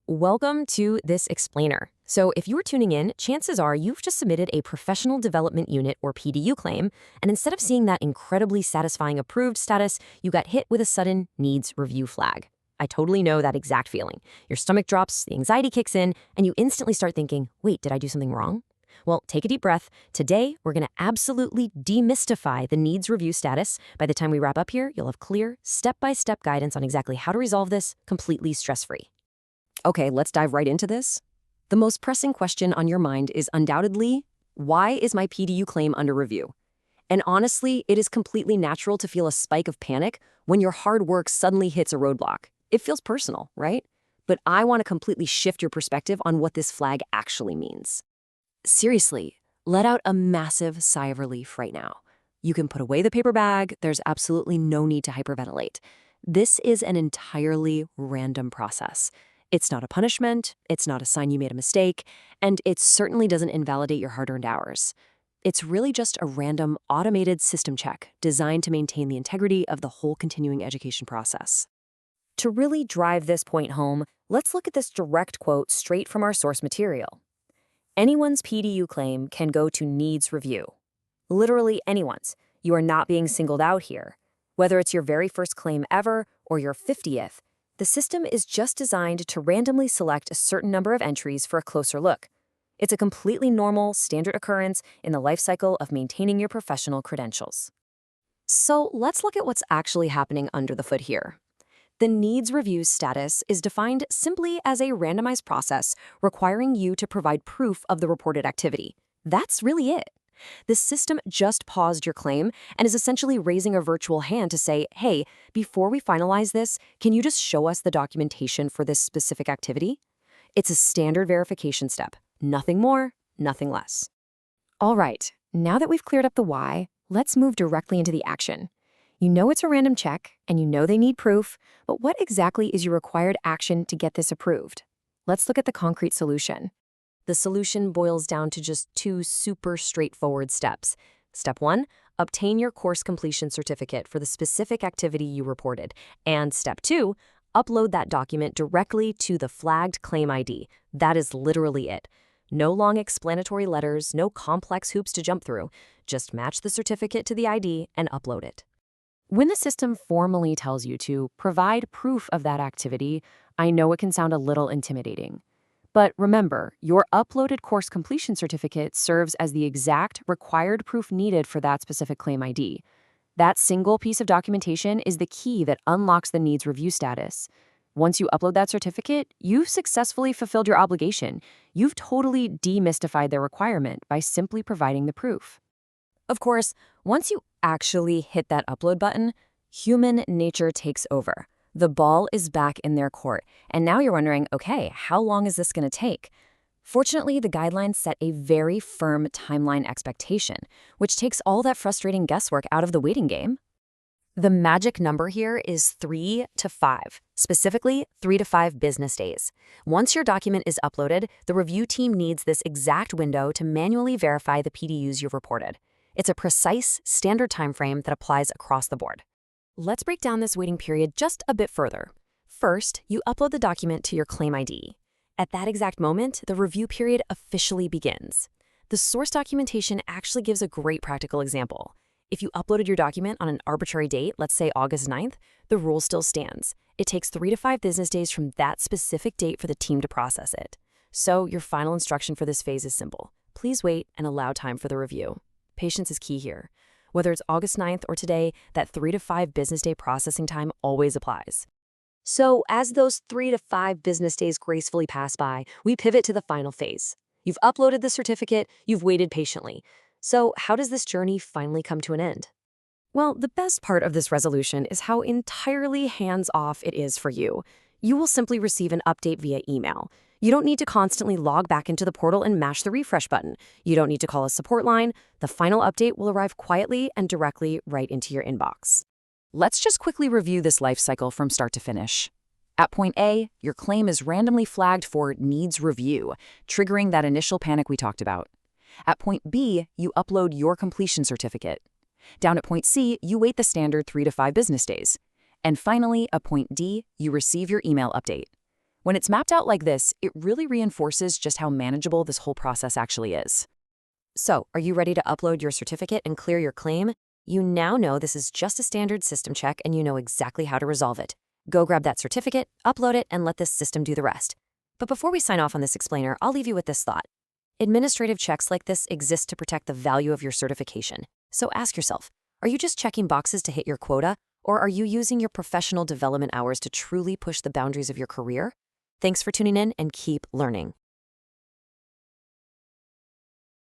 Welcome to this explainer. So if you were tuning in, chances are you've just submitted a professional development unit or PDU claim, and instead of seeing that incredibly satisfying approved status, you got hit with a sudden needs review flag. I totally know that exact feeling. Your stomach drops, the anxiety kicks in, and you instantly start thinking, wait, did I do something wrong? Well, take a deep breath. Today, we're going to absolutely demystify the needs review status. By the time we wrap up here, you'll have clear, step-by-step guidance on exactly how to resolve this completely stress-free. Okay, let's dive right into this. The most pressing question on your mind is undoubtedly, why is my PDU claim under review? And honestly, it is completely natural to feel a spike of panic when your hard work suddenly hits a roadblock. It feels personal, right? But I want to completely shift your perspective on what this flag actually means. Seriously, let out a massive sigh of relief right now. You can put away the paper bag. There's absolutely no need to hyperventilate. This is an entirely random process. It's not a punishment, it's not a sign you made a mistake, and it certainly doesn't invalidate your hard-earned hours. It's really just a random, automated system check designed to maintain the integrity of the whole continuing education process. To really drive this point home, let's look at this direct quote straight from our source material. Anyone's PDU claim can go to needs review. Literally anyone's. You are not being singled out here. Whether it's your very first claim ever or your 50th, the system is just designed to randomly select a certain number of entries for a closer look. It's a completely normal, standard occurrence in the life cycle of maintaining your professional credentials. So let's look at what's actually happening under the hood here. The needs review status is defined simply as a randomized process requiring you to provide proof of the reported activity. That's really it. The system just paused your claim and is essentially raising a virtual hand to say, hey, before we finalize this, can you just show us the documentation for this specific activity? It's a standard verification step. Nothing more, nothing less. All right, now that we've cleared up the why, let's move directly into the action. You know it's a random check, and you know they need proof, but what exactly is your required action to get this approved? Let's look at the concrete solution. The solution boils down to just two super straightforward steps. Step 1, obtain your course completion certificate for the specific activity you reported. And Step 2, upload that document directly to the flagged claim ID. That is literally it. No long explanatory letters, no complex hoops to jump through. Just match the certificate to the ID and upload it. When the system formally tells you to provide proof of that activity, I know it can sound a little intimidating. But remember, your uploaded course completion certificate serves as the exact required proof needed for that specific claim ID. That single piece of documentation is the key that unlocks the needs review status. Once you upload that certificate, you've successfully fulfilled your obligation. You've totally demystified the requirement by simply providing the proof. Of course, once you actually hit that upload button, human nature takes over. The ball is back in their court, and now you're wondering, okay, how long is this going to take? Fortunately, the guidelines set a very firm timeline expectation, which takes all that frustrating guesswork out of the waiting game. The magic number here is 3 to 5, specifically 3 to 5 business days. Once your document is uploaded, the review team needs this exact window to manually verify the PDUs you've reported. It's a precise, standard time frame that applies across the board. Let's break down this waiting period just a bit further. First, you upload the document to your claim ID. At that exact moment, the review period officially begins. The source documentation actually gives a great practical example. If you uploaded your document on an arbitrary date, let's say August 9th, the rule still stands. It takes 3 to 5 business days from that specific date for the team to process it. So your final instruction for this phase is simple. Please wait and allow time for the review. Patience is key here. Whether it's August 9th or today, that 3 to 5 business day processing time always applies. So as those 3 to 5 business days gracefully pass by, we pivot to the final phase. You've uploaded the certificate, you've waited patiently. So how does this journey finally come to an end? Well, the best part of this resolution is how entirely hands-off it is for you. You will simply receive an update via email. You don't need to constantly log back into the portal and mash the refresh button. You don't need to call a support line. The final update will arrive quietly and directly right into your inbox. Let's just quickly review this life cycle from start to finish. At point A, your claim is randomly flagged for needs review, triggering that initial panic we talked about. At point B, you upload your completion certificate. Down at point C, you wait the standard 3 to 5 business days. And finally, at point D, you receive your email update. When it's mapped out like this, it really reinforces just how manageable this whole process actually is. So, are you ready to upload your certificate and clear your claim? You now know this is just a standard system check and you know exactly how to resolve it. Go grab that certificate, upload it, and let this system do the rest. But before we sign off on this explainer, I'll leave you with this thought. Administrative checks like this exist to protect the value of your certification. So ask yourself, are you just checking boxes to hit your quota, or are you using your professional development hours to truly push the boundaries of your career? Thanks for tuning in and keep learning.